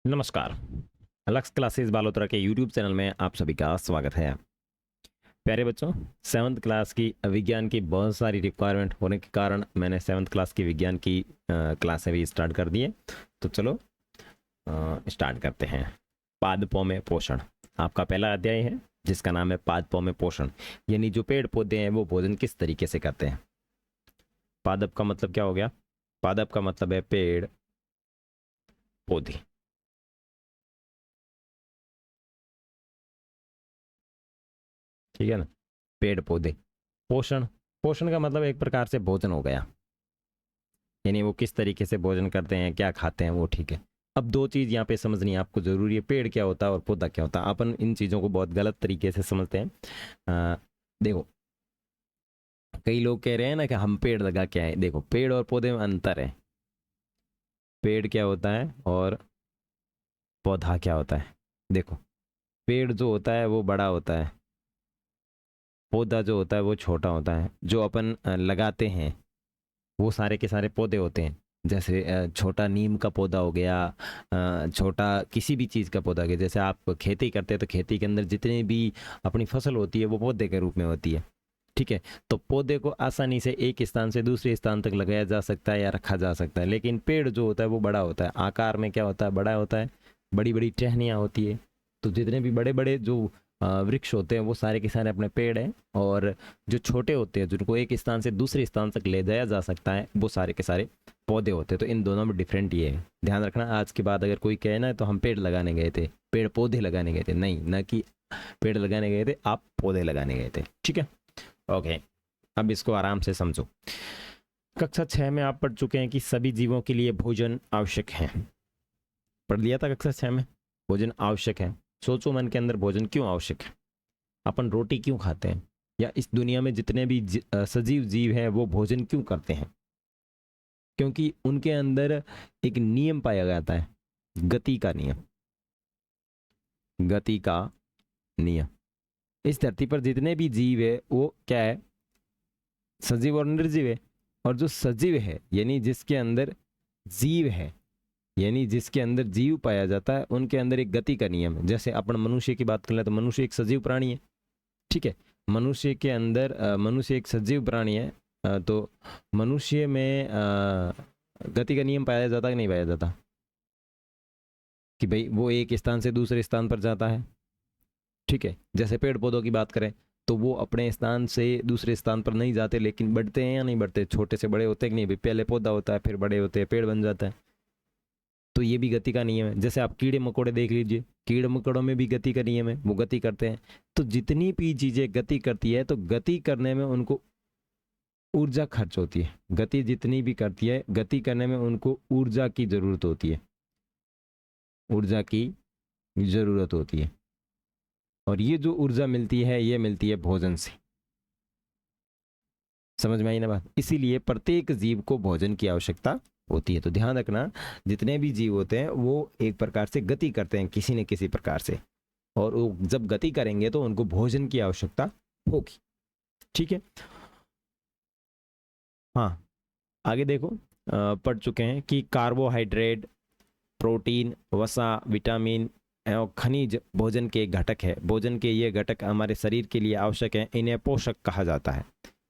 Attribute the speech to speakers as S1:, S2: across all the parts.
S1: नमस्कार। अलक्स क्लासेस बालोतरा के YouTube channel में आप सभी का स्वागत है। प्यारे बच्चों, सेवन्थ क्लास की विज्ञान की बहुत सारी रिक्वायरमेंट होने के कारण मैंने सेवन्थ क्लास की विज्ञान की क्लासें भी स्टार्ट कर दी है। तो चलो स्टार्ट करते हैं। पादपों में पोषण आपका पहला अध्याय है, जिसका नाम है पादपों में पोषण, यानी जो पेड़ पौधे हैं वो भोजन किस तरीके से करते हैं। पादप का मतलब क्या हो गया? पादप का मतलब है पेड़ पौधे। ठीक है ना, पेड़ पौधे। पोषण, पोषण का मतलब एक प्रकार से भोजन हो गया, यानी वो किस तरीके से भोजन करते हैं, क्या खाते हैं, वो ठीक है। अब दो चीज यहाँ पे समझनी आपको जरूरी है, पेड़ क्या होता है और पौधा क्या होता है। अपन इन चीजों को बहुत गलत तरीके से समझते हैं। देखो, कई लोग कह रहे हैं ना कि हम पेड़ लगा के आए। देखो, पेड़ और पौधे में अंतर है। पेड़ क्या होता है और पौधा क्या होता है। देखो, पेड़ जो होता है वो बड़ा होता है, पौधा जो होता है वो छोटा होता है। जो अपन लगाते हैं वो सारे के सारे पौधे होते हैं। जैसे छोटा नीम का पौधा हो गया, छोटा किसी भी चीज़ का पौधा हो गया। जैसे आप खेती करते हैं तो खेती के अंदर जितनी भी अपनी फसल होती है वो पौधे के रूप में होती है। ठीक है, तो पौधे को आसानी से एक स्थान से दूसरे स्थान तक लगाया जा सकता है या रखा जा सकता है। लेकिन पेड़ जो होता है वो बड़ा होता है, आकार में क्या होता है, बड़ा होता है, बड़ी बड़ी टहनियाँ होती है। तो जितने भी बड़े बड़े जो वृक्ष होते हैं वो सारे के सारे अपने पेड़ हैं। और जो छोटे होते हैं जिनको एक स्थान से दूसरे स्थान तक ले जाया जा सकता है वो सारे के सारे पौधे होते हैं। तो इन दोनों में डिफरेंट ये है, ध्यान रखना। आज के बाद अगर कोई कहे ना तो हम पेड़ लगाने गए थे, पेड़ पौधे लगाने गए थे, नहीं, ना कि पेड़ लगाने गए थे, आप पौधे लगाने गए थे। ठीक है, ओके। अब इसको आराम से समझो। कक्षा 6 में आप पढ़ चुके हैं कि सभी जीवों के लिए भोजन आवश्यक है। पढ़ लिया था कक्षा 6 में, भोजन आवश्यक है। सोचो मन के अंदर, भोजन क्यों आवश्यक है? अपन रोटी क्यों खाते हैं, या इस दुनिया में जितने भी सजीव जीव हैं वो भोजन क्यों करते हैं? क्योंकि उनके अंदर एक नियम पाया जाता है, गति का नियम। गति का नियम। इस धरती पर जितने भी जीव है वो क्या है, सजीव और निर्जीव है। और जो सजीव है यानी जिसके अंदर जीव है, यानी जिसके अंदर जीव पाया जाता है, उनके अंदर एक गति का नियम है। जैसे अपन मनुष्य की बात कर ले तो मनुष्य एक सजीव प्राणी है। ठीक है, मनुष्य के अंदर मनुष्य एक सजीव प्राणी है। तो मनुष्य में गति का नियम पाया जाता कि नहीं पाया जाता? कि भाई वो एक स्थान से दूसरे स्थान पर जाता है। ठीक है, जैसे पेड़ पौधों की बात करें तो वो अपने स्थान से दूसरे स्थान पर नहीं जाते, लेकिन बढ़ते हैं या नहीं बढ़ते, छोटे से बड़े होते हैं कि नहीं भाई? पहले पौधा होता है, फिर बड़े होते हैं, पेड़ बन जाता है। तो ये भी गति का नियम है। जैसे आप कीड़े मकोड़े देख लीजिए, कीड़े मकोड़ों में भी गति का नियम है, वो गति करते हैं। तो जितनी भी चीजें गति करती है तो गति करने में उनको ऊर्जा खर्च होती है। गति जितनी भी करती है, गति करने में उनको ऊर्जा की जरूरत होती है, ऊर्जा की जरूरत होती है। और ये जो ऊर्जा मिलती है ये मिलती है भोजन से। समझ में आई ना बात? इसीलिए प्रत्येक जीव को भोजन की आवश्यकता होती है। तो ध्यान रखना, जितने भी जीव होते हैं वो एक प्रकार से गति करते हैं किसी न किसी प्रकार से, और वो जब गति करेंगे तो उनको भोजन की आवश्यकता होगी। ठीक है, हाँ, आगे देखो। पढ़ चुके हैं कि कार्बोहाइड्रेट, प्रोटीन, वसा, विटामिन और खनिज भोजन के घटक है। भोजन के ये घटक हमारे शरीर के लिए आवश्यक है। इन्हें पोषक कहा जाता है।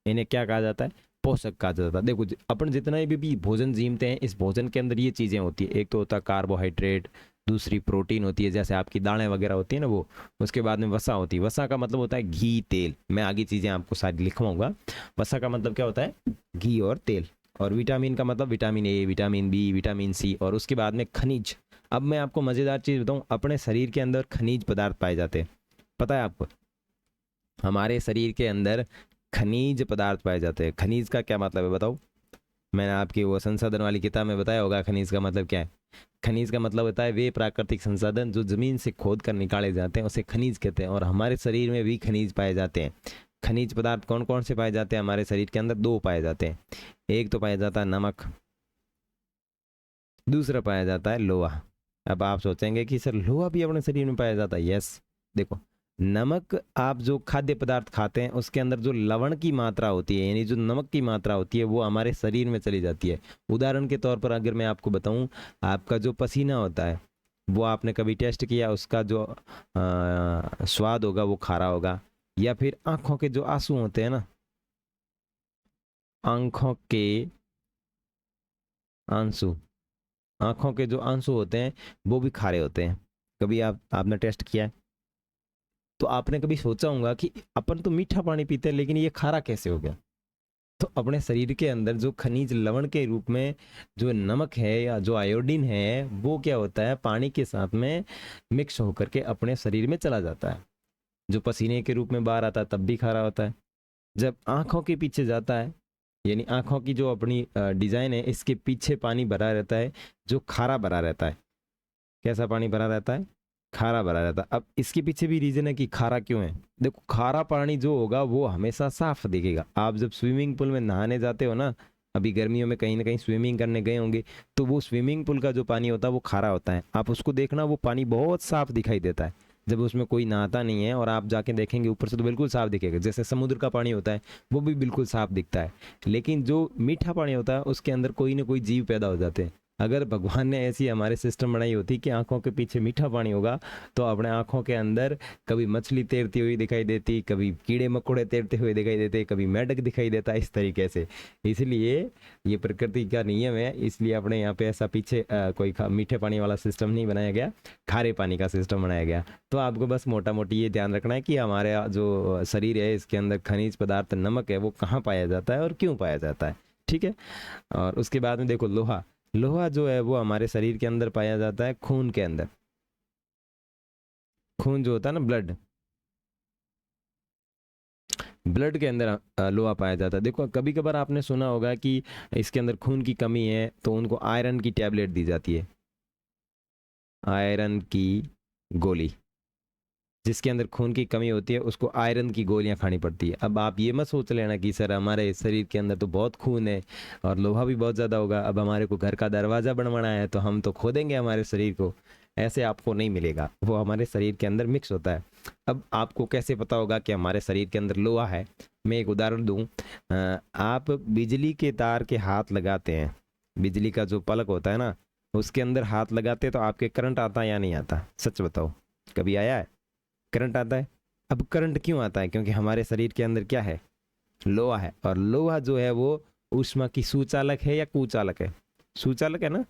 S1: इन्हें क्या कहा जाता है? पोषक कहा जाता है। देखो, अपन जितना भी भोजन जीमते हैं, इस भोजन के अंदर ये चीज़ें होती है। एक तो होता है कार्बोहाइड्रेट, दूसरी प्रोटीन होती है, जैसे आपकी दालें वगैरह होती है ना वो। उसके बाद में वसा होती है। वसा का मतलब होता है घी, तेल। मैं आगे चीज़ें आपको सारी लिखवाऊंगा। वसा का मतलब क्या होता है? घी और तेल। और विटामिन का मतलब vitamin A, vitamin B, vitamin C. और उसके बाद में खनिज। अब मैं आपको मज़ेदार चीज़ बताऊं, अपने शरीर के अंदर खनिज पदार्थ पाए जाते हैं। पता है आपको? हमारे शरीर के अंदर खनिज पदार्थ पाए जाते हैं। खनिज का क्या मतलब है बताओ? मैंने आपकी वो संसाधन वाली किताब में बताया होगा खनिज का मतलब क्या है। खनिज का मतलब होता है वे प्राकृतिक संसाधन जो जमीन से खोद कर निकाले जाते हैं, उसे खनिज कहते हैं। और हमारे शरीर में भी खनिज पाए जाते हैं। खनिज पदार्थ कौन कौन से पाए जाते हैं हमारे शरीर के अंदर? दो पाए जाते हैं। एक तो पाया जाता है नमक, दूसरा पाया जाता है लोहा। अब आप सोचेंगे कि सर लोहा भी अपने शरीर में पाया जाता है। यस, देखो, नमक, आप जो खाद्य पदार्थ खाते हैं उसके अंदर जो लवण की मात्रा होती है, यानी जो नमक की मात्रा होती है, वो हमारे शरीर में चली जाती है। उदाहरण के तौर पर अगर मैं आपको बताऊं, आपका जो पसीना होता है वो आपने कभी टेस्ट किया? उसका जो स्वाद होगा वो खारा होगा। या फिर आंखों के जो आंसू होते हैं ना, आंखों के आंसू, आंखों के जो आंसू होते हैं वो भी खारे होते हैं। कभी आपने टेस्ट किया है? तो आपने कभी सोचा होगा कि अपन तो मीठा पानी पीते हैं लेकिन ये खारा कैसे हो गया? तो अपने शरीर के अंदर जो खनिज लवण के रूप में जो नमक है या जो आयोडीन है, वो क्या होता है, पानी के साथ में मिक्स होकर के अपने शरीर में चला जाता है। जो पसीने के रूप में बाहर आता है तब भी खारा होता है। जब आंखों के पीछे जाता है, यानी आंखों की जो अपनी डिजाइन है, इसके पीछे पानी भरा रहता है जो खारा भरा रहता है। कैसा पानी भरा रहता है? खारा भरा रहता है। अब इसके पीछे भी रीजन है कि खारा क्यों है। देखो, खारा पानी जो होगा वो हमेशा साफ दिखेगा। आप जब स्विमिंग पूल में नहाने जाते हो ना, अभी गर्मियों में कहीं ना कहीं स्विमिंग करने गए होंगे, तो वो स्विमिंग पूल का जो पानी होता है वो खारा होता है। आप उसको देखना, वो पानी बहुत साफ दिखाई देता है जब उसमें कोई नहाता नहीं है। और आप जाके देखेंगे ऊपर से तो बिल्कुल साफ दिखेगा, जैसे समुद्र का पानी होता है वो भी बिल्कुल साफ दिखता है। लेकिन जो मीठा पानी होता है उसके अंदर कोई ना कोई जीव पैदा हो जाते हैं। अगर भगवान ने ऐसी हमारे सिस्टम बनाई होती कि आंखों के पीछे मीठा पानी होगा, तो अपने आंखों के अंदर कभी मछली तैरती हुई दिखाई देती, कभी कीड़े मकोड़े तैरते हुए दिखाई देते, कभी मेंढक दिखाई देता, इस तरीके से। इसलिए ये प्रकृति का नियम है, इसलिए अपने यहाँ पे ऐसा पीछे कोई मीठे पानी वाला सिस्टम नहीं बनाया गया, खारे पानी का सिस्टम बनाया गया। तो आपको बस मोटा मोटी ये ध्यान रखना है कि हमारे जो शरीर है इसके अंदर खनिज पदार्थ नमक है वो कहाँ पाया जाता है और क्यों पाया जाता है। ठीक है। और उसके बाद में देखो, लोहा। लोहा जो है वो हमारे शरीर के अंदर पाया जाता है खून के अंदर। खून जो होता है ना, ब्लड, ब्लड के अंदर लोहा पाया जाता है। देखो, कभी कभार आपने सुना होगा कि इसके अंदर खून की कमी है तो उनको आयरन की टैबलेट दी जाती है, आयरन की गोली। जिसके अंदर खून की कमी होती है उसको आयरन की गोलियां खानी पड़ती है। अब आप ये मत सोच लेना कि सर हमारे शरीर के अंदर तो बहुत खून है और लोहा भी बहुत ज़्यादा होगा, अब हमारे को घर का दरवाज़ा बनवाना है तो हम तो खोदेंगे हमारे शरीर को। ऐसे आपको नहीं मिलेगा, वो हमारे शरीर के अंदर मिक्स होता है। अब आपको कैसे पता होगा कि हमारे शरीर के अंदर लोहा है? मैं एक उदाहरण दूं। आप बिजली के तार के हाथ लगाते हैं, बिजली का जो पलक होता है ना, उसके अंदर हाथ लगाते हैं तो आपके करंट आता है या नहीं आता? सच बताओ, कभी आया है? करंट आता है। अब करंट क्यों आता है? क्योंकि हमारे शरीर के अंदर क्या है? लोहा है। और लोहा जो है वो ऊष्मा की सुचालक है या कुचालक है? सुचालक है ना।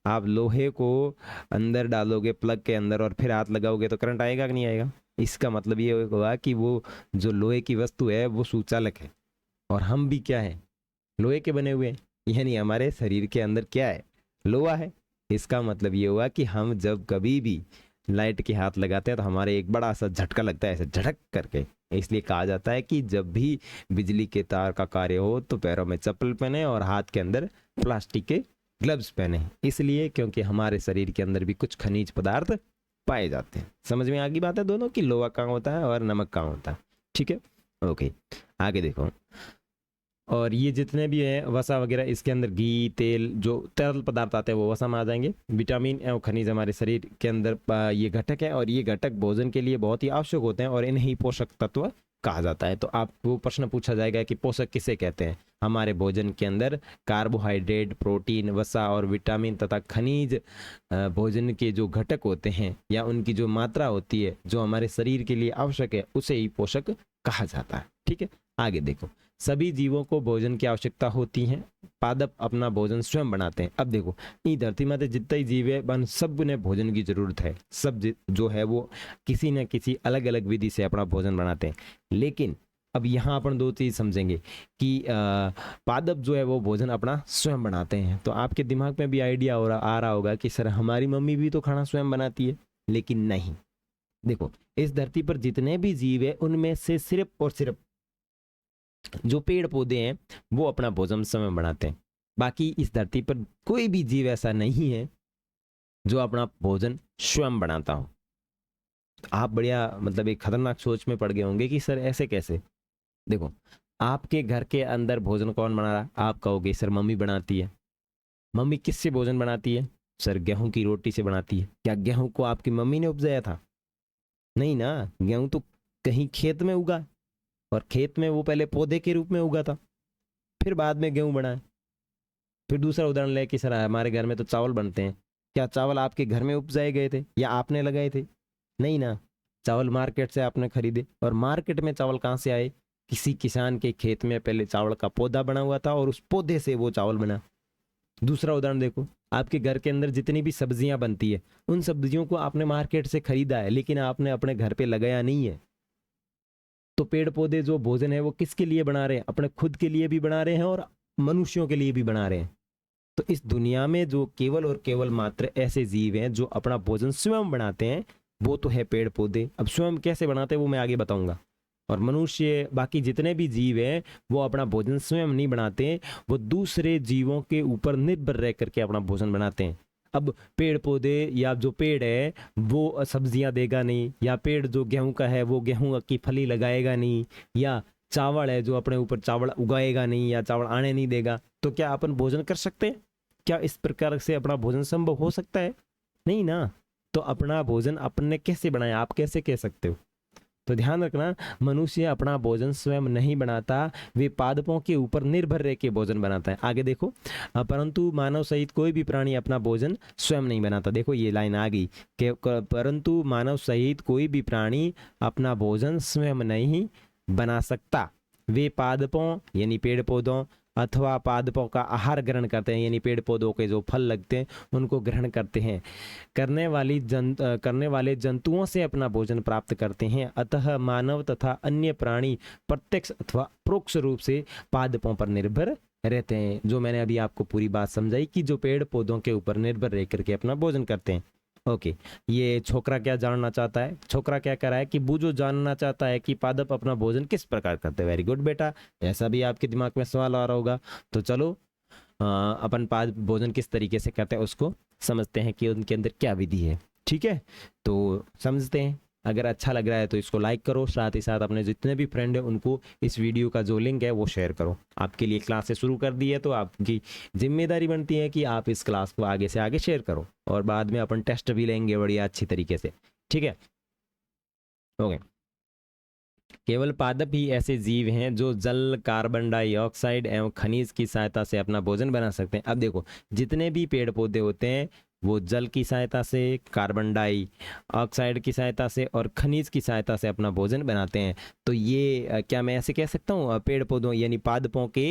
S1: आप लोहे को अंदर डालोगे प्लग के अंदर और फिर हाथ लगाओगे तो करंट आएगा कि नहीं आएगा? इसका मतलब ये होगा कि वो जो लोहे की वस्तु है वो सुचालक है। और हम भी क्या है? लोहे के बने हुए हैं। यानी हमारे शरीर के अंदर क्या है? लोहा है। इसका मतलब ये हुआ कि हम जब कभी भी लाइट के हाथ लगाते हैं तो हमारे एक बड़ा सा झटका लगता है, ऐसे झटक करके। इसलिए कहा जाता है कि जब भी बिजली के तार का कार्य हो तो पैरों में चप्पल पहने और हाथ के अंदर प्लास्टिक के ग्लव्स पहने। इसलिए क्योंकि हमारे शरीर के अंदर भी कुछ खनिज पदार्थ पाए जाते हैं। समझ में आ गई बात है दोनों की, लोहा कहाँ होता है और नमक कहाँ होता है। ठीक है, ओके। आगे देखो, और ये जितने भी हैं वसा वगैरह, इसके अंदर घी तेल जो तरल पदार्थ आते हैं वो वसा में आ जाएंगे। विटामिन एवं खनिज हमारे शरीर के अंदर ये घटक है और ये घटक भोजन के लिए बहुत ही आवश्यक होते हैं और इन्हें ही पोषक तत्व कहा जाता है। तो आपको प्रश्न पूछा जाएगा कि पोषक किसे कहते हैं? हमारे भोजन के अंदर कार्बोहाइड्रेट, प्रोटीन, वसा और विटामिन तथा खनिज भोजन के जो घटक होते हैं या उनकी जो मात्रा होती है जो हमारे शरीर के लिए आवश्यक है उसे ही पोषक कहा जाता है। ठीक है, आगे देखो, सभी जीवों को भोजन की आवश्यकता होती है। पादप अपना भोजन स्वयं बनाते हैं। अब देखो, ये धरती माते जितना ही जीव है बन सब ने भोजन की जरूरत है। सब जो है वो किसी न किसी अलग अलग विधि से अपना भोजन बनाते हैं। लेकिन अब यहाँ अपन दो चीज समझेंगे कि पादप जो है वो भोजन अपना स्वयं बनाते हैं। तो आपके दिमाग में भी आइडिया आ रहा होगा कि सर हमारी मम्मी भी तो खाना स्वयं बनाती है। लेकिन नहीं, देखो, इस धरती पर जितने भी जीव है उनमें से सिर्फ और सिर्फ जो पेड़ पौधे हैं वो अपना भोजन स्वयं बनाते हैं। बाकी इस धरती पर कोई भी जीव ऐसा नहीं है जो अपना भोजन स्वयं बनाता हो। आप बढ़िया मतलब एक खतरनाक सोच में पड़ गए होंगे कि सर ऐसे कैसे। देखो, आपके घर के अंदर भोजन कौन बना रहा? आप कहोगे सर मम्मी बनाती है। मम्मी किससे भोजन बनाती है? सर गेहूं की रोटी से बनाती है। क्या गेहूं को आपकी मम्मी ने उपजाया था? नहीं ना, गेहूं तो कहीं खेत में उगा और खेत में वो पहले पौधे के रूप में उगा था, फिर बाद में गेहूं बना है। फिर दूसरा उदाहरण ले कि सर हमारे घर में तो चावल बनते हैं। क्या चावल आपके घर में उपजाए गए थे या आपने लगाए थे? नहीं ना, चावल मार्केट से आपने खरीदे। और मार्केट में चावल कहाँ से आए? किसी किसान के खेत में पहले चावल का पौधा बना हुआ था और उस पौधे से वो चावल बना। दूसरा उदाहरण देखो, आपके घर के अंदर जितनी भी सब्जियां बनती है, उन सब्जियों को आपने मार्केट से खरीदा है, लेकिन आपने अपने घर पे लगाया नहीं है। तो पेड़ पौधे जो भोजन है वो किसके लिए बना रहे हैं? अपने खुद के लिए भी बना रहे हैं और मनुष्यों के लिए भी बना रहे हैं। तो इस दुनिया में जो केवल और केवल मात्र ऐसे जीव हैं जो अपना भोजन स्वयं बनाते हैं, वो तो है पेड़ पौधे। अब स्वयं कैसे बनाते हैं वो मैं आगे बताऊंगा। और मनुष्य, बाकी जितने भी जीव हैं, वो अपना भोजन स्वयं नहीं बनाते, वो दूसरे जीवों के ऊपर निर्भर रह करके अपना भोजन बनाते हैं। अब पेड़ पौधे या जो पेड़ है वो सब्जियां देगा नहीं, या पेड़ जो गेहूं का है वो गेहूं की फली लगाएगा नहीं, या चावल है जो अपने ऊपर चावल उगाएगा नहीं या चावल आने नहीं देगा, तो क्या अपन भोजन कर सकते हैं? क्या इस प्रकार से अपना भोजन संभव हो सकता है? नहीं ना। तो अपना भोजन अपने कैसे बनाया, आप कैसे कह सकते हो? तो ध्यान रखना, मनुष्य अपना भोजन स्वयं नहीं बनाता, वे पादपों के ऊपर निर्भर रह के भोजन बनाता है। आगे देखो, परंतु मानव सहित कोई भी प्राणी अपना भोजन स्वयं नहीं बनाता। देखो ये लाइन आ गई कि परंतु मानव सहित कोई भी प्राणी अपना भोजन स्वयं नहीं बना सकता, वे पादपों यानी पेड़ पौधों अथवा पादपों का आहार ग्रहण करते हैं, यानी पेड़ पौधों के जो फल लगते हैं उनको ग्रहण करते हैं, करने वाले जंतुओं से अपना भोजन प्राप्त करते हैं। अतः मानव तथा अन्य प्राणी प्रत्यक्ष अथवा परोक्ष रूप से पादपों पर निर्भर रहते हैं। जो मैंने अभी आपको पूरी बात समझाई कि जो पेड़ पौधों के ऊपर निर्भर रह करके अपना भोजन करते हैं। ओके, ये छोकरा क्या जानना चाहता है? छोकरा क्या कर रहा है कि बूझो जानना चाहता है कि पादप अपना भोजन किस प्रकार करते हैं। वेरी गुड बेटा, ऐसा भी आपके दिमाग में सवाल आ रहा होगा। तो चलो अपन पादप भोजन किस तरीके से करते हैं उसको समझते हैं कि उनके अंदर क्या विधि है। ठीक है, तो समझते हैं। अगर अच्छा लग रहा है तो इसको लाइक करो, साथ ही साथ अपने जितने भी फ्रेंड हैं उनको इस वीडियो का जो लिंक है वो शेयर करो। आपके लिए क्लासेस शुरू कर दी है तो आपकी जिम्मेदारी बनती है कि आप इस क्लास को आगे से आगे शेयर करो, और बाद में अपन टेस्ट भी लेंगे बढ़िया अच्छी तरीके से। ठीक है, ओके। केवल पादप ही ऐसे जीव हैं जो जल, कार्बन डाइऑक्साइड एवं खनिज की सहायता से अपना भोजन बना सकते हैं। अब देखो, जितने भी पेड़ पौधे होते हैं वो जल की सहायता से, कार्बन डाइऑक्साइड की सहायता से और खनिज की सहायता से अपना भोजन बनाते हैं। तो ये क्या मैं ऐसे कह सकता हूँ पेड़ पौधों यानी पादपों के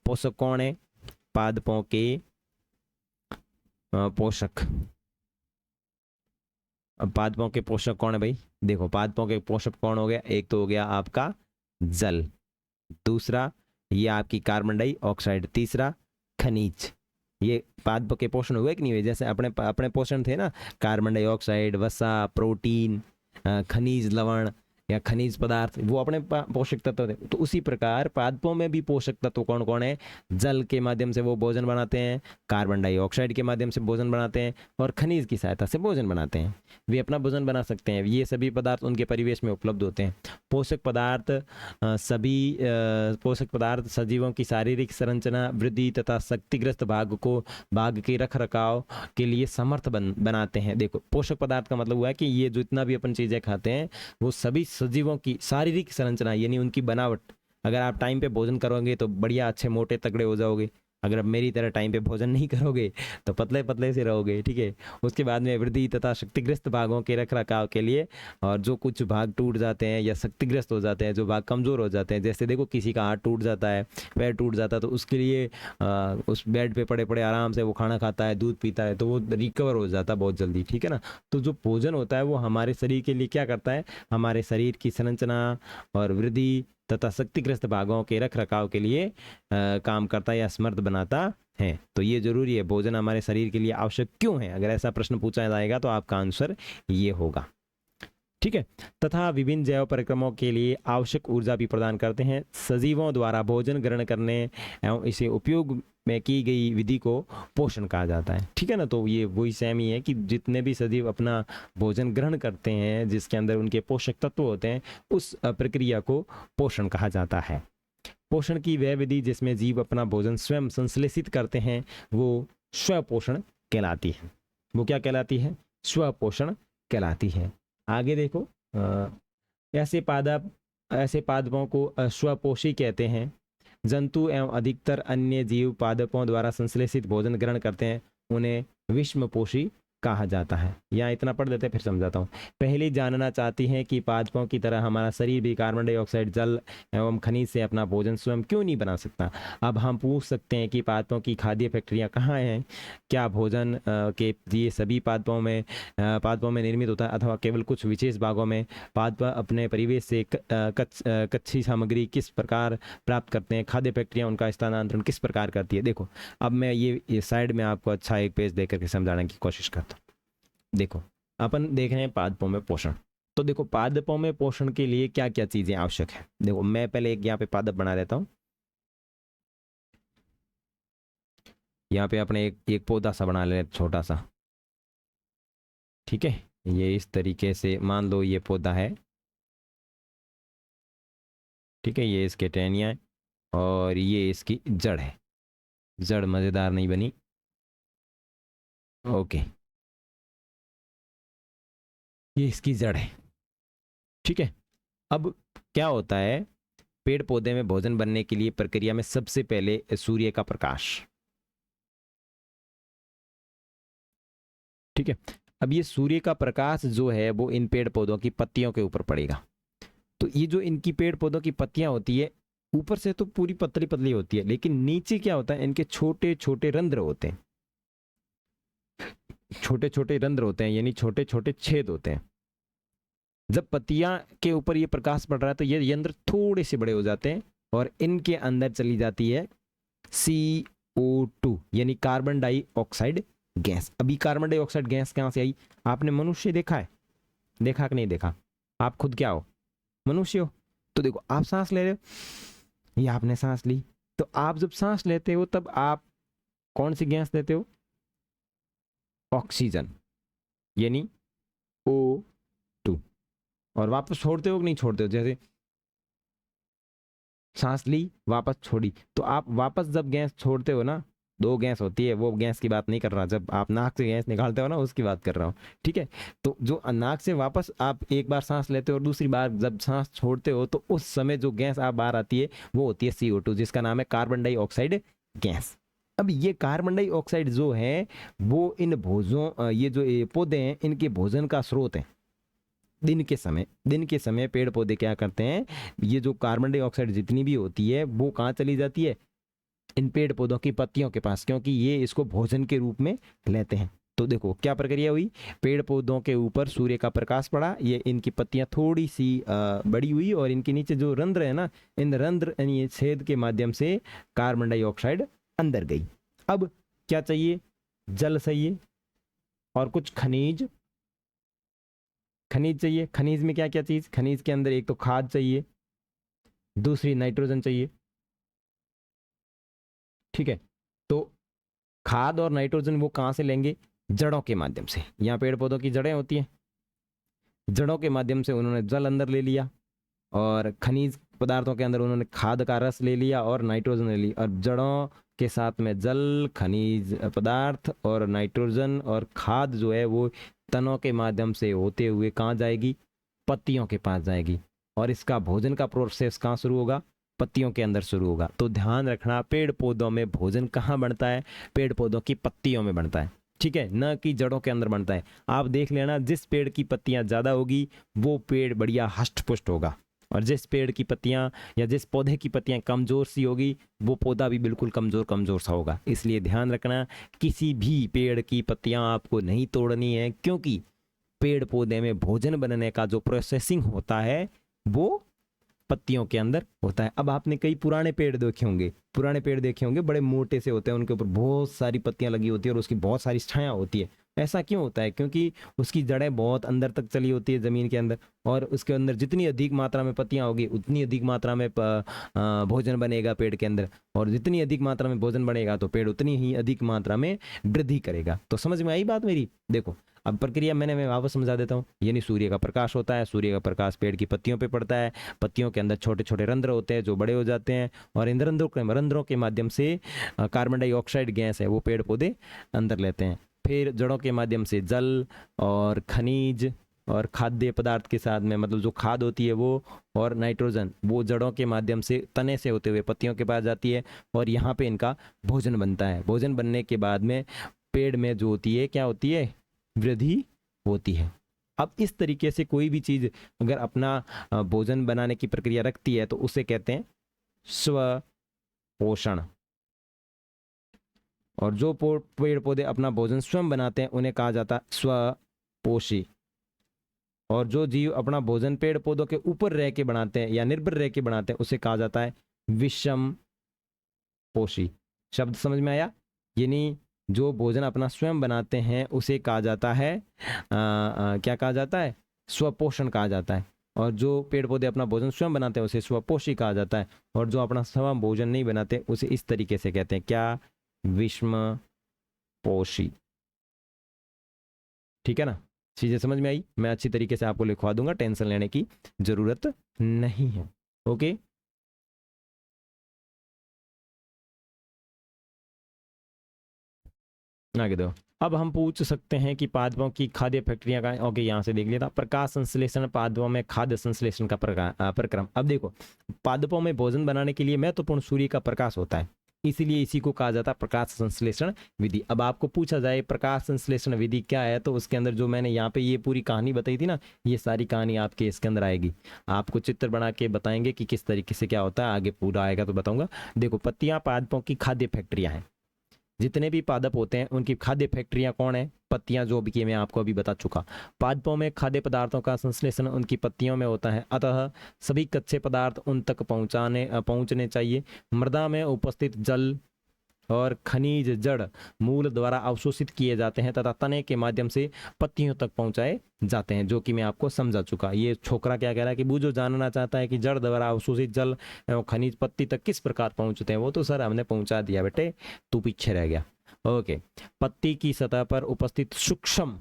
S1: पोषक कौन है? पादपों के पोषक, अब पादपों के पोषक कौन है भाई? देखो, पादपों के पोषक कौन हो गया? एक तो हो गया आपका जल, दूसरा ये आपकी कार्बन डाइऑक्साइड, तीसरा खनिज। ये पादपों के पोषण हुए कि नहीं हुए? जैसे अपने अपने पोषण थे ना, कार्बन डाइऑक्साइड, वसा, प्रोटीन, खनिज लवण या खनिज पदार्थ, वो अपने पोषक तत्व थे। तो उसी प्रकार पादपों में भी पोषक तत्व कौन कौन है? जल के माध्यम से वो भोजन बनाते हैं, कार्बन डाइऑक्साइड के माध्यम से भोजन बनाते हैं और खनिज की सहायता से भोजन बनाते हैं। वे अपना भोजन बना सकते हैं। ये सभी पदार्थ उनके परिवेश में उपलब्ध होते हैं। पोषक पदार्थ पोषक पदार्थ सजीवों की शारीरिक संरचना, वृद्धि तथा शक्तिग्रस्त भाग के रख रखाव के लिए समर्थ बनाते हैं। देखो, पोषक पदार्थ का मतलब हुआ है कि ये जितना भी अपन चीजें खाते हैं वो सभी सजीवों की शारीरिक संरचना यानी उनकी बनावट। अगर आप टाइम पे भोजन करोगे तो बढ़िया अच्छे मोटे तगड़े हो जाओगे। अगर आप मेरी तरह टाइम पे भोजन नहीं करोगे तो पतले पतले से रहोगे। ठीक है, उसके बाद में वृद्धि तथा शक्तिग्रस्त भागों के रख रखाव के लिए, और जो कुछ भाग टूट जाते हैं या शक्तिग्रस्त हो जाते हैं, जो भाग कमजोर हो जाते हैं, जैसे देखो किसी का हाथ टूट जाता है, पैर टूट जाता है, तो उसके लिए उस बेड पे पड़े पड़े आराम से वो खाना खाता है, दूध पीता है, तो वो रिकवर हो जाता है बहुत जल्दी। ठीक है ना। तो जो भोजन होता है वो हमारे शरीर के लिए क्या करता है? हमारे शरीर की संरचना और वृद्धि तथा शक्तिग्रस्त भागों के रख रखाव के लिए काम करता है या समर्थ बनाता है। तो ये जरूरी है, भोजन हमारे शरीर के लिए आवश्यक क्यों है? अगर ऐसा प्रश्न पूछा जाएगा तो आपका आंसर ये होगा। ठीक है, तथा विभिन्न जैव परिक्रमों के लिए आवश्यक ऊर्जा भी प्रदान करते हैं। सजीवों द्वारा भोजन ग्रहण करने एवं इसे उपयोग में की गई विधि को पोषण कहा जाता है। ठीक है ना। तो ये वही सेम ही है कि जितने भी सजीव अपना भोजन ग्रहण करते हैं जिसके अंदर उनके पोषक तत्व होते हैं, उस प्रक्रिया को पोषण कहा जाता है। पोषण की वह विधि जिसमें जीव अपना भोजन स्वयं संश्लेषित करते हैं वो स्वपोषण कहलाती है। वो क्या कहलाती है? स्वपोषण कहलाती है। आगे देखो, ऐसे पादपों को स्वपोषी कहते हैं। जंतु एवं अधिकतर अन्य जीव पादपों द्वारा संश्लेषित भोजन ग्रहण करते हैं, उन्हें विषमपोषी कहा जाता है। यहाँ इतना पढ़ देते हैं फिर समझाता हूँ। पहले जानना चाहती हैं कि पादपों की तरह हमारा शरीर भी कार्बन डाइऑक्साइड, जल एवं खनिज से अपना भोजन स्वयं क्यों नहीं बना सकता। अब हम पूछ सकते हैं कि पादपों की खाद्य फैक्ट्रियाँ कहाँ हैं, क्या भोजन के ये सभी पादपों में निर्मित होता है अथवा केवल कुछ विशेष भागों में। पादप अपने परिवेश से कच्ची सामग्री किस प्रकार प्राप्त करते हैं, खाद्य फैक्ट्रियाँ उनका स्थानांतरण किस प्रकार करती है। देखो अब मैं ये साइड में आपको अच्छा एक पेज दे करके समझाने की कोशिश करता हूँ। देखो अपन देख रहे हैं पादपों में पोषण। तो देखो पादपों में पोषण के लिए क्या क्या चीजें आवश्यक है। देखो मैं पहले एक यहाँ पे पादप बना देता हूँ। यहाँ पे अपने एक पौधा सा बना ले छोटा सा, ठीक है। ये इस तरीके से मान लो ये पौधा है, ठीक है। ये इसके टहनियाँ है और ये इसकी जड़ है। जड़ मज़ेदार नहीं बनी, ओके। ये इसकी जड़ है, ठीक है। अब क्या होता है, पेड़ पौधे में भोजन बनने के लिए प्रक्रिया में सबसे पहले सूर्य का प्रकाश, ठीक है। अब ये सूर्य का प्रकाश जो है वो इन पेड़ पौधों की पत्तियों के ऊपर पड़ेगा। तो ये जो इनकी पेड़ पौधों की पत्तियां होती है ऊपर से तो पूरी पतली पतली होती है, लेकिन नीचे क्या होता है, इनके छोटे छोटे रंध्र होते हैं। छोटे छोटे रंध्र होते हैं यानी छोटे छोटे छेद होते हैं। जब पत्तियां के ऊपर ये प्रकाश पड़ रहा है तो ये यंत्र थोड़े से बड़े हो जाते हैं और इनके अंदर चली जाती है CO2 यानी कार्बन डाइऑक्साइड गैस। अभी कार्बन डाइऑक्साइड गैस कहाँ से आई, आपने मनुष्य देखा है, देखा कि नहीं देखा। आप खुद क्या हो, मनुष्य हो। तो देखो आप सांस ले रहे हो, ये आपने सांस ली। तो आप जब सांस लेते हो तब आप कौन सी गैस लेते हो, ऑक्सीजन यानी O2, और वापस छोड़ते हो कि नहीं छोड़ते हो। जैसे सांस ली वापस छोड़ी, तो आप वापस जब गैस छोड़ते हो ना, दो गैस होती है, वो गैस की बात नहीं कर रहा, जब आप नाक से गैस निकालते हो ना उसकी बात कर रहा हूँ, ठीक है। तो जो नाक से वापस आप एक बार सांस लेते हो और दूसरी बार जब सांस छोड़ते हो तो उस समय जो गैस आप बाहर आती है वो होती है CO2, जिसका नाम है कार्बन डाइऑक्साइड गैस। अब ये कार्बन डाइऑक्साइड जो है वो इन भोजों ये जो पौधे हैं इनके भोजन का स्रोत है। दिन के समय पेड़ पौधे क्या करते हैं, ये जो कार्बन डाइऑक्साइड जितनी भी होती है वो कहाँ चली जाती है, इन पेड़ पौधों की पत्तियों के पास, क्योंकि ये इसको भोजन के रूप में लेते हैं। तो देखो क्या प्रक्रिया हुई, पेड़ पौधों के ऊपर सूर्य का प्रकाश पड़ा, ये इनकी पत्तियां थोड़ी सी बड़ी हुई और इनके नीचे जो रंध्र है ना, इन रंध्र यानी छेद के माध्यम से कार्बन डाइऑक्साइड अंदर गई। अब क्या चाहिए, जल चाहिए और कुछ खनिज चाहिए। खनिज में क्या क्या चीज, खनिज के अंदर एक तो खाद चाहिए, दूसरी नाइट्रोजन चाहिए, ठीक है। तो खाद और नाइट्रोजन वो कहाँ से लेंगे, जड़ों के माध्यम से। यहाँ पेड़ पौधों की जड़ें होती हैं, जड़ों के माध्यम से उन्होंने जल अंदर ले लिया और खनिज पदार्थों के अंदर उन्होंने खाद का रस ले लिया और नाइट्रोजन ले ली, और जड़ों के साथ में जल, खनिज पदार्थ और नाइट्रोजन और खाद जो है वो तनों के माध्यम से होते हुए कहाँ जाएगी, पत्तियों के पास जाएगी। और इसका भोजन का प्रोसेस कहाँ शुरू होगा, पत्तियों के अंदर शुरू होगा। तो ध्यान रखना, पेड़ पौधों में भोजन कहाँ बनता है, पेड़ पौधों की पत्तियों में बनता है, ठीक है, न कि जड़ों के अंदर बनता है। आप देख लेना, जिस पेड़ की पत्तियां ज़्यादा होगी वो पेड़ बढ़िया हष्ट पुष्ट होगा, और जिस पेड़ की पत्तियां या जिस पौधे की पत्तियां कमज़ोर सी होगी वो पौधा भी बिल्कुल कमज़ोर कमज़ोर सा होगा। इसलिए ध्यान रखना, किसी भी पेड़ की पत्तियां आपको नहीं तोड़नी है, क्योंकि पेड़ पौधे में भोजन बनने का जो प्रोसेसिंग होता है वो पत्तियों के अंदर होता है। अब आपने कई पुराने पेड़ देखे होंगे, बड़े मोटे से होते हैं, उनके ऊपर बहुत सारी पत्तियां लगी होती है और उसकी बहुत सारी छाया होती है। ऐसा क्यों होता है, क्योंकि उसकी जड़ें बहुत अंदर तक चली होती है ज़मीन के अंदर, और उसके अंदर जितनी अधिक मात्रा में पत्तियां होगी उतनी अधिक मात्रा में भोजन बनेगा पेड़ के अंदर, और जितनी अधिक मात्रा में भोजन बनेगा तो पेड़ उतनी ही अधिक मात्रा में वृद्धि करेगा। तो समझ में आई बात मेरी। देखो अब प्रक्रिया मैं वापस समझा देता हूँ। यानी सूर्य का प्रकाश होता है, सूर्य का प्रकाश पेड़ की पत्तियों पे पड़ता है, पत्तियों के अंदर छोटे छोटे रंध्र होते हैं जो बड़े हो जाते हैं, और इन रंध्रों के माध्यम से कार्बन डाइऑक्साइड गैस है वो पेड़ पौधे अंदर लेते हैं। फिर जड़ों के माध्यम से जल और खनिज और खाद्य पदार्थ के साथ में, मतलब जो खाद होती है वो, और नाइट्रोजन वो जड़ों के माध्यम से तने से होते हुए पत्तियों के पास जाती है, और यहाँ पे इनका भोजन बनता है। भोजन बनने के बाद में पेड़ में जो होती है क्या होती है, वृद्धि होती है। अब इस तरीके से कोई भी चीज अगर अपना भोजन बनाने की प्रक्रिया रखती है तो उसे कहते हैं स्वपोषण। और जो पेड़ पौधे अपना भोजन स्वयं बनाते हैं उन्हें कहा जाता है स्वपोषी। और जो जीव अपना भोजन पेड़ पौधों के ऊपर रह के बनाते हैं या निर्भर रह के बनाते हैं उसे कहा जाता है विषम पोषी। शब्द समझ में आया? यानी जो भोजन अपना स्वयं बनाते हैं उसे कहा जाता है क्या कहा जाता है? स्वपोषण कहा जाता है। और जो पेड़ पौधे अपना भोजन स्वयं बनाते हैं उसे स्वपोषी कहा जाता है। और जो अपना स्वयं भोजन नहीं बनाते उसे इस तरीके से कहते हैं क्या? विषम पोषी। ठीक है ना? चीजें समझ में आई? मैं अच्छी तरीके से आपको लिखवा दूंगा, टेंशन लेने की जरूरत नहीं है। ओके, आगे दो। अब हम पूछ सकते हैं कि पादपों की खाद्य फैक्ट्रियां का, ओके यहाँ से देख लिया था। प्रकाश संश्लेषण पादपों में खाद्य संश्लेषण का प्रक्रम। अब देखो, पादपों में भोजन बनाने के लिए महत्वपूर्ण सूर्य का प्रकाश होता है, इसीलिए इसी को कहा जाता है प्रकाश संश्लेषण विधि। अब आपको पूछा जाए प्रकाश संश्लेषण विधि क्या है, तो उसके अंदर जो मैंने यहाँ पे ये पूरी कहानी बताई थी ना, ये सारी कहानी आपके इसके अंदर आएगी। आपको चित्र बना के बताएंगे कि किस तरीके से क्या होता है, आगे पूरा आएगा तो बताऊंगा। देखो, पत्तियां पादपों की खाद्य फैक्ट्रियां हैं। जितने भी पादप होते हैं उनकी खाद्य फैक्ट्रियां कौन है? पत्तियां, जो भी मैं आपको अभी बता चुका। पादपों में खाद्य पदार्थों का संश्लेषण उनकी पत्तियों में होता है, अतः सभी कच्चे पदार्थ उन तक पहुंचने चाहिए। मृदा में उपस्थित जल और खनिज जड़ मूल द्वारा अवशोषित किए जाते हैं तथा तने के माध्यम से पत्तियों तक पहुंचाए जाते हैं, जो कि मैं आपको समझा चुका। ये छोकरा क्या कह रहा है कि बूझो जानना चाहता है कि जड़ द्वारा अवशोषित जल एवं खनिज पत्ती तक किस प्रकार पहुंचते हैं। वो तो सर हमने पहुंचा दिया बेटे, तू पीछे रह गया। ओके, पत्ती की सतह पर उपस्थित सूक्ष्म,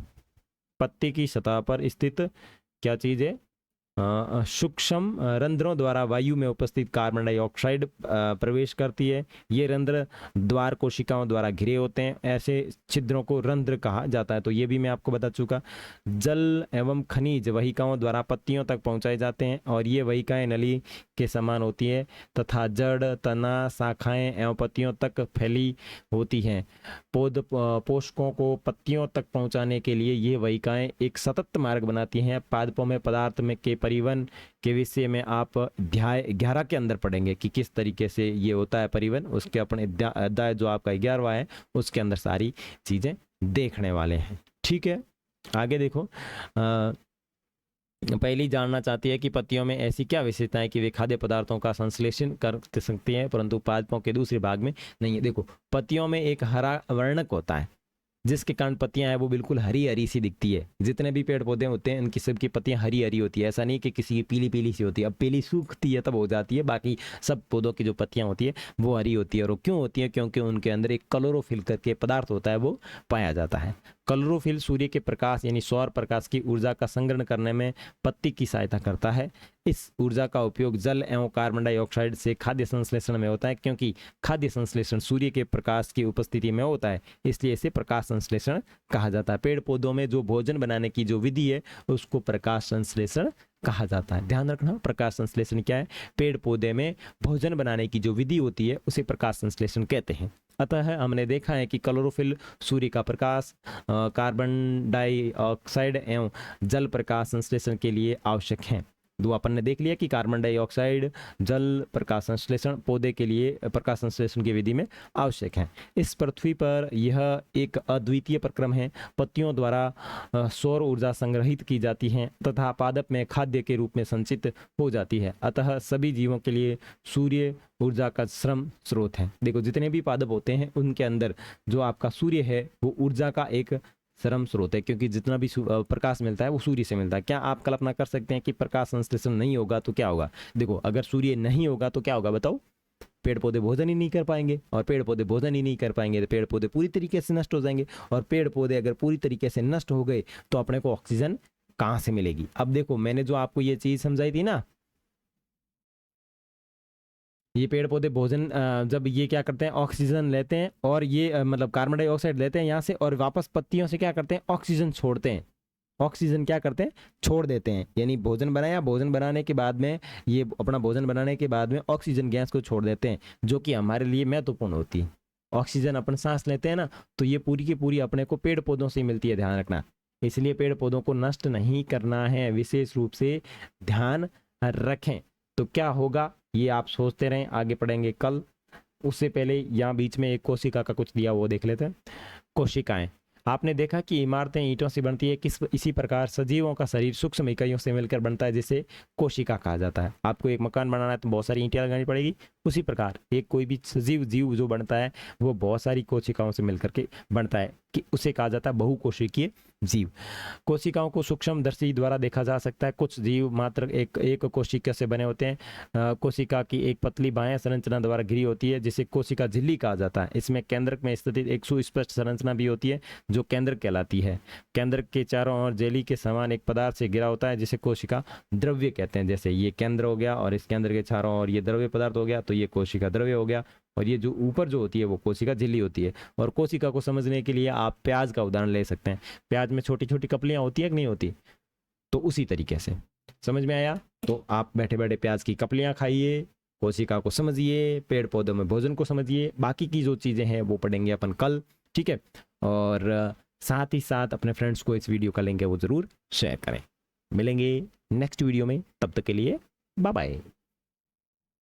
S1: पत्ती की सतह पर स्थित क्या चीज है? सूक्ष्म रंध्रों द्वारा वायु में उपस्थित कार्बन डाइऑक्साइड प्रवेश करती है। ये रंध्र द्वार कोशिकाओं द्वारा घिरे होते हैं, ऐसे छिद्रों को रंध्र कहा जाता है। तो ये भी मैं आपको बता चुका। जल एवं खनिज वहिकाओं द्वारा पत्तियों तक पहुंचाए जाते हैं और ये वहिकाएं नली के समान होती है तथा जड़, तना, शाखाएं एवं पत्तियों तक फैली होती हैं। पोषकों को पत्तियों तक पहुंचाने के लिए ये वहिकाएं एक सतत मार्ग बनाती हैं। पादपों में पदार्थ में के परिवहन के विषय में आप अध्याय 11 के अंदर पढ़ेंगे कि किस तरीके से ये होता है परिवहन। उसके अपने अध्याय जो आपका 11वां है उसके अंदर सारी चीजें देखने वाले हैं। ठीक है, आगे देखो। पहली जानना चाहती है कि पत्तियों में ऐसी क्या विशेषताएं कि वे खाद्य पदार्थों का संश्लेषण कर सकती हैं परंतु पादपों के दूसरे भाग में नहीं है। देखो, पत्तियों में एक हरा वर्णक होता है जिसके कारण पत्तियां हैं वो बिल्कुल हरी हरी सी दिखती है। जितने भी पेड़ पौधे होते हैं उनकी सबकी पत्तियां हरी हरी होती है, ऐसा नहीं कि किसी की पीली पीली सी होती है। अब पीली सूखती है तब हो जाती है, बाकी सब पौधों की जो पत्तियां होती है वो हरी होती है। और वो क्यों होती है? क्योंकि उनके अंदर एक क्लोरोफिल करके पदार्थ होता है वो पाया जाता है। क्लोरोफिल सूर्य के प्रकाश यानी सौर प्रकाश की ऊर्जा का संग्रहण करने में पत्ती की सहायता करता है। इस ऊर्जा का उपयोग जल एवं कार्बन डाइऑक्साइड से खाद्य संश्लेषण में होता है। क्योंकि खाद्य संश्लेषण सूर्य के प्रकाश की उपस्थिति में होता है इसलिए इसे प्रकाश संश्लेषण कहा जाता है। पेड़ पौधों में जो भोजन बनाने की जो विधि है उसको प्रकाश संश्लेषण कहा जाता है। ध्यान रखना, प्रकाश संश्लेषण क्या है? पेड़ पौधे में भोजन बनाने की जो विधि होती है उसे प्रकाश संश्लेषण कहते हैं। अतः हमने देखा है कि क्लोरोफिल सूर्य का प्रकाश, कार्बन डाइऑक्साइड एवं जल प्रकाश संश्लेषण के लिए आवश्यक है। दो अपन ने देख लिया कि कार्बन डाइऑक्साइड, जल प्रकाश संश्लेषण पौधे के लिए प्रकाश संश्लेषण की विधि में आवश्यक है। इस पृथ्वी पर यह एक अद्वितीय प्रक्रम है। पत्तियों द्वारा सौर ऊर्जा संग्रहित की जाती है तथा पादप में खाद्य के रूप में संचित हो जाती है। अतः सभी जीवों के लिए सूर्य ऊर्जा का श्रम स्रोत है। देखो, जितने भी पादप होते हैं उनके अंदर जो आपका सूर्य है वो ऊर्जा का एक श्रम स्रोत है, क्योंकि जितना भी प्रकाश मिलता है वो सूर्य से मिलता है। क्या आप कल्पना कर सकते हैं कि प्रकाश संश्लेषण नहीं होगा तो क्या होगा? देखो, अगर सूर्य नहीं होगा तो क्या होगा बताओ? पेड़ पौधे भोजन ही नहीं कर पाएंगे, और पेड़ पौधे भोजन ही नहीं कर पाएंगे तो पेड़ पौधे पूरी तरीके से नष्ट हो जाएंगे। और पेड़ पौधे अगर पूरी तरीके से नष्ट हो गए तो अपने को ऑक्सीजन कहाँ से मिलेगी? अब देखो, मैंने जो आपको ये चीज समझाई थी ना, ये पेड़ पौधे भोजन जब ये क्या करते हैं, ऑक्सीजन लेते हैं और ये मतलब कार्बन डाइऑक्साइड लेते हैं यहाँ से और वापस पत्तियों से क्या करते हैं, ऑक्सीजन छोड़ते हैं। ऑक्सीजन क्या करते हैं, छोड़ देते हैं। यानी भोजन बनाया, भोजन बनाने के बाद में ये अपना भोजन बनाने के बाद में ऑक्सीजन गैस को छोड़ देते हैं, जो कि हमारे लिए महत्वपूर्ण होती है। ऑक्सीजन अपन सांस लेते हैं ना, तो ये पूरी की पूरी अपने को पेड़ पौधों से मिलती है, ध्यान रखना। इसलिए पेड़ पौधों को नष्ट नहीं करना है, विशेष रूप से ध्यान रखें। तो क्या होगा ये आप सोचते रहें, आगे पढ़ेंगे कल। उससे पहले यहाँ बीच में एक कोशिका का कुछ दिया वो देख लेते हैं। कोशिकाएं, आपने देखा कि इमारतें ईंटों से बनती है, किस इसी प्रकार सजीवों का शरीर सूक्ष्म इकाइयों से मिलकर बनता है, जिसे कोशिका कहा जाता है। आपको एक मकान बनाना है तो बहुत सारी ईंटें लगानी पड़ेगी, उसी प्रकार एक कोई भी सजीव जीव जो बनता है वो बहुत सारी कोशिकाओं से मिलकर के बनता है, कि उसे कहा जाता है बहुकोशिकीय जीव। कोशिकाओं को सूक्ष्मदर्शी द्वारा देखा जा सकता है। कुछ जीव मात्र एक कोशिका से बने होते हैं। कोशिका की एक पतली बाह्य संरचना द्वारा घिरी होती है, जिसे कोशिका झिल्ली कहा जाता है। इसमें केंद्रक में स्थित एक सुस्पष्ट संरचना भी होती है, जो केंद्रक कहलाती है। केंद्रक के चारों ओर जेली के समान एक पदार्थ से घिरा होता है, जिसे कोशिका द्रव्य कहते हैं। जैसे ये केंद्र हो गया और इस केंद्र के चारों ओर ये द्रव्य पदार्थ हो गया, तो ये कोशिका द्रव्य हो गया। और ये जो ऊपर जो होती है वो कोशिका झिल्ली होती है। और कोशिका को समझने के लिए आप प्याज का उदाहरण ले सकते हैं। प्याज में छोटी छोटी कपलियां होती है कि नहीं होती, तो उसी तरीके से समझ में आया। तो आप बैठे बैठे प्याज की कपलियां खाइए, कोशिका को समझिए, पेड़ पौधों में भोजन को समझिए। बाकी की जो चीजें हैं वो पढ़ेंगे अपन कल, ठीक है। और साथ ही साथ अपने फ्रेंड्स को इस वीडियो का लिंक है वो जरूर शेयर करें। मिलेंगे नेक्स्ट वीडियो में, तब तक के लिए बाय बाय।